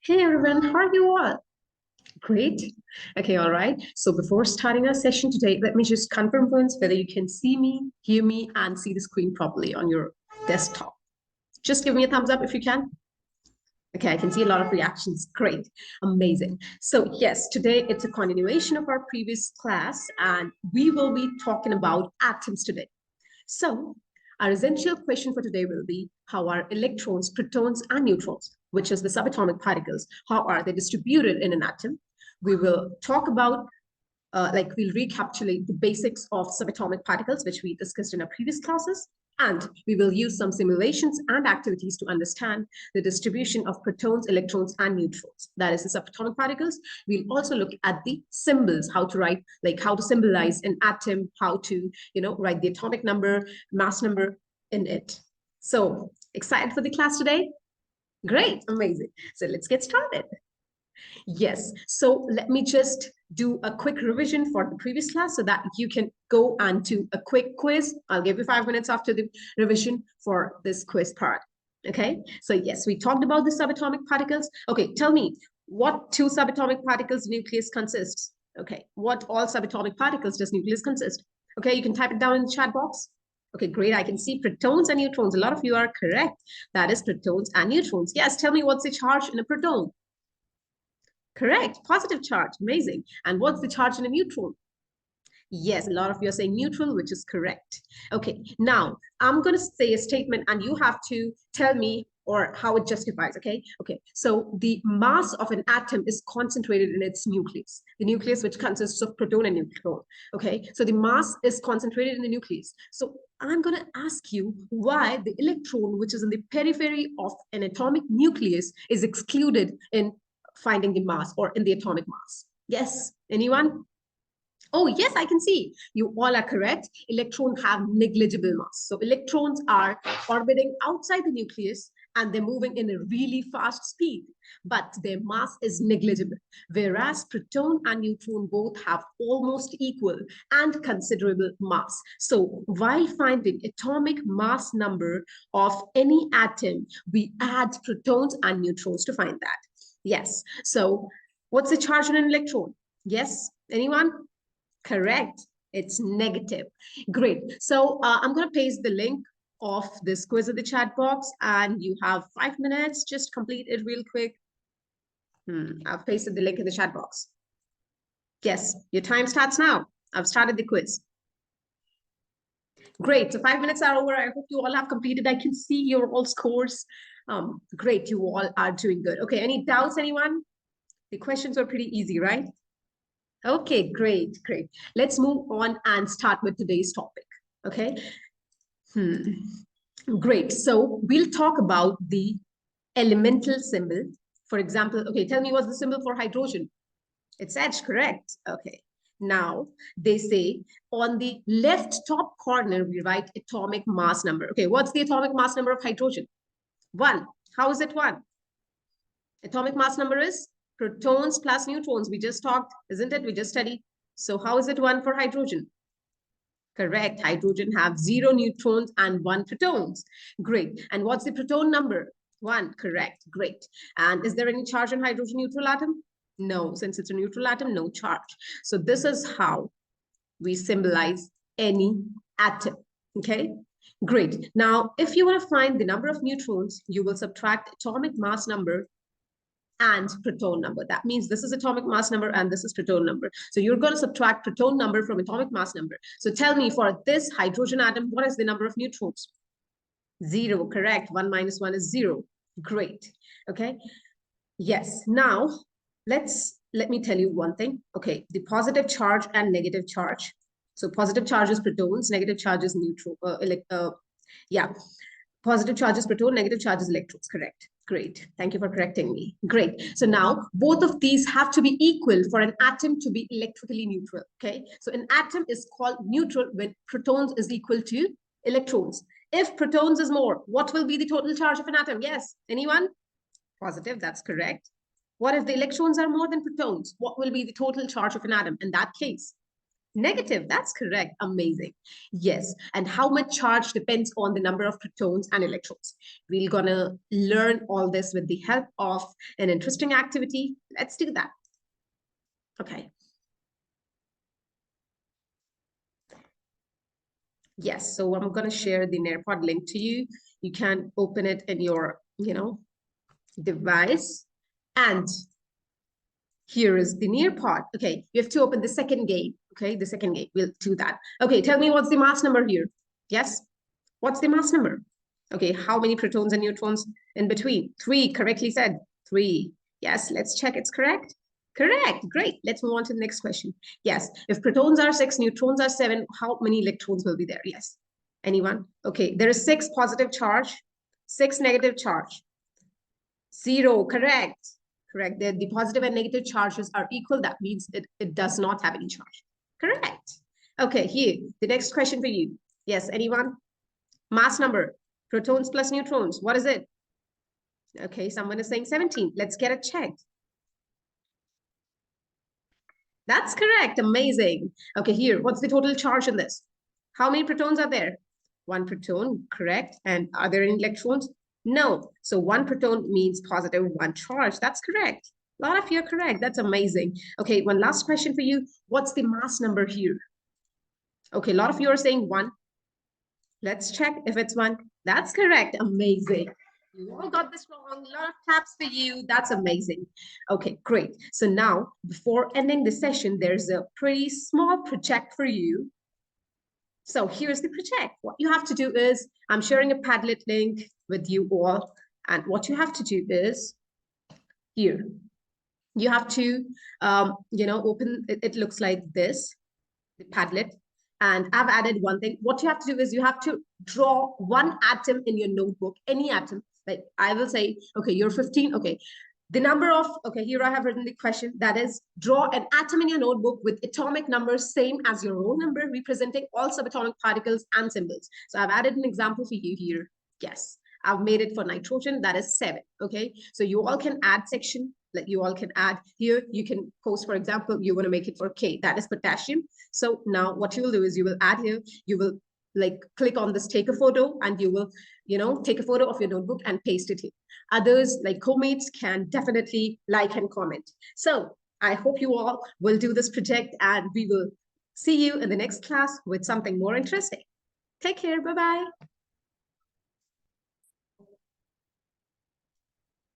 Hey everyone, how are you all? Great. Okay, all right. So before starting our session today, let me just confirm once whether you can see me, hear me, and see the screen properly on your desktop. Just give me a thumbs up if you can. Okay, I can see a lot of reactions. Great. Amazing. So yes, today it's a continuation of our previous class, and we will be talking about atoms today. So our essential question for today will be, how are electrons, protons, and neutrons, which is the subatomic particles, how are they distributed in an atom? We will talk about, we'll recapitulate the basics of subatomic particles, which we discussed in our previous classes. And we will use some simulations and activities to understand the distribution of protons, electrons, and neutrons. That is the subatomic particles. We'll also look at the symbols, how to write, like how to symbolize an atom, how to, write the atomic number, mass number in it. So excited for the class today? Great, amazing. So let's get started. Yes. So let me just do a quick revision for the previous class so that you can go and do a quick quiz. I'll give you 5 minutes after the revision for this quiz part. Okay. So yes, we talked about the subatomic particles. Okay. Tell me, what two subatomic particles nucleus consists? Okay. What all subatomic particles does nucleus consist? Okay. You can type it down in the chat box. Okay, great. I can see protons and neutrons. A lot of you are correct. That is protons and neutrons. Yes, tell me what's the charge in a proton? Correct. Positive charge. Amazing. And what's the charge in a neutron? Yes, a lot of you are saying neutral, which is correct. Okay, now I'm going to say a statement and you have to tell me or how it justifies, okay? Okay, so the mass of an atom is concentrated in its nucleus, the nucleus which consists of proton and neutron, okay? So the mass is concentrated in the nucleus. So I'm going to ask you why the electron, which is in the periphery of an atomic nucleus, is excluded in finding the mass or in the atomic mass. Yes, anyone? Oh, yes, I can see. You all are correct. Electrons have negligible mass. So electrons are orbiting outside the nucleus and they're moving in a really fast speed, but their mass is negligible. Whereas proton and neutron both have almost equal and considerable mass. So while finding atomic mass number of any atom, we add protons and neutrons to find that. Yes. So what's the charge on an electron? Yes. Anyone? Correct. It's negative. Great. So I'm going to paste the link of this quiz in the chat box and you have 5 minutes. Just complete it real quick. I've pasted the link in the chat box. Yes, your time starts now. I've started the quiz. Great. So 5 minutes are over. I hope you all have completed. I can see your all scores. Great. You all are doing good. Okay. Any doubts, anyone? The questions were pretty easy, right? Okay, great, great. Let's move on and start with today's topic. Okay. Great. So we'll talk about the elemental symbol. For example, okay, tell me what's the symbol for hydrogen? It's H, correct? Okay. Now they say on the left top corner, we write atomic mass number. Okay, what's the atomic mass number of hydrogen? 1. How is it 1? Atomic mass number is protons plus neutrons. We just talked, isn't it? We just studied. So how is it 1 for hydrogen? Correct. Hydrogen have 0 neutrons and 1 protons. Great. And what's the proton number? 1. Correct. Great. And is there any charge on hydrogen neutral atom? No. Since it's a neutral atom, no charge. So this is how we symbolize any atom. Okay. Great. Now, if you want to find the number of neutrons, you will subtract atomic mass number and proton number. That means this is atomic mass number and this is proton number. So you're going to subtract proton number from atomic mass number. So tell me, for this hydrogen atom, what is the number of neutrons? 0, correct. 1 minus 1 is 0. Great. Okay. Yes. Now, let me tell you one thing. Okay. The positive charge and negative charge. So positive charge is protons, negative charge is neutron. Yeah. Positive charge is proton, negative charge is electrons. Correct. Great. Thank you for correcting me. Great. So now both of these have to be equal for an atom to be electrically neutral. Okay. So an atom is called neutral when protons is equal to electrons. If protons is more, what will be the total charge of an atom? Yes. Anyone? Positive. That's correct. What if the electrons are more than protons? What will be the total charge of an atom in that case? Negative, that's correct. Amazing. Yes. And how much charge depends on the number of protons and electrons. We're gonna learn all this with the help of an interesting activity. Let's do that. Okay. Yes, so I'm gonna share the Nearpod link to you. You can open it in your, device. And here is the Nearpod. Okay, you have to open the second gate. Okay, the second gate. We'll do that. Okay, tell me what's the mass number here. Yes? What's the mass number? Okay, how many protons and neutrons in between? 3, correctly said. 3. Yes, let's check it's correct. Correct, great. Let's move on to the next question. Yes, if protons are 6, neutrons are 7, how many electrons will be there? Yes. Anyone? Okay, there is 6 positive charge, 6 negative charge. 0, correct. Correct. The positive and negative charges are equal. That means it does not have any charge. Correct. Okay, here, the next question for you. Yes, anyone? Mass number, protons plus neutrons. What is it? Okay, someone is saying 17. Let's get it checked. That's correct. Amazing. Okay, here, what's the total charge in this? How many protons are there? 1 proton, correct. And are there any electrons? No. So 1 proton means positive 1 charge. That's correct. A lot of you are correct. That's amazing. Okay, one last question for you. What's the mass number here? Okay, a lot of you are saying 1. Let's check if it's 1. That's correct. Amazing. You all got this wrong. A lot of taps for you. That's amazing. Okay, great. So now, before ending the session, there's a pretty small project for you. So here's the project. What you have to do is, I'm sharing a Padlet link with you all. And what you have to do is, here, you have to, open, it looks like this, the Padlet. And I've added one thing. What you have to do is you have to draw one atom in your notebook, any atom. Like I will say, okay, you're 15. Okay, the number of, okay, here I have written the question. That is, draw an atom in your notebook with atomic numbers same as your roll number, representing all subatomic particles and symbols. So I've added an example for you here. Yes, I've made it for nitrogen. That is 7. Okay, so you all can add section. That you all can add here. You can post, for example, you want to make it for K, that is potassium. So now what you will do is you will add here, you will like click on this, take a photo, and you will, take a photo of your notebook and paste it here. Others like co-mates can definitely like and comment. So I hope you all will do this project and we will see you in the next class with something more interesting. Take care. Bye-bye.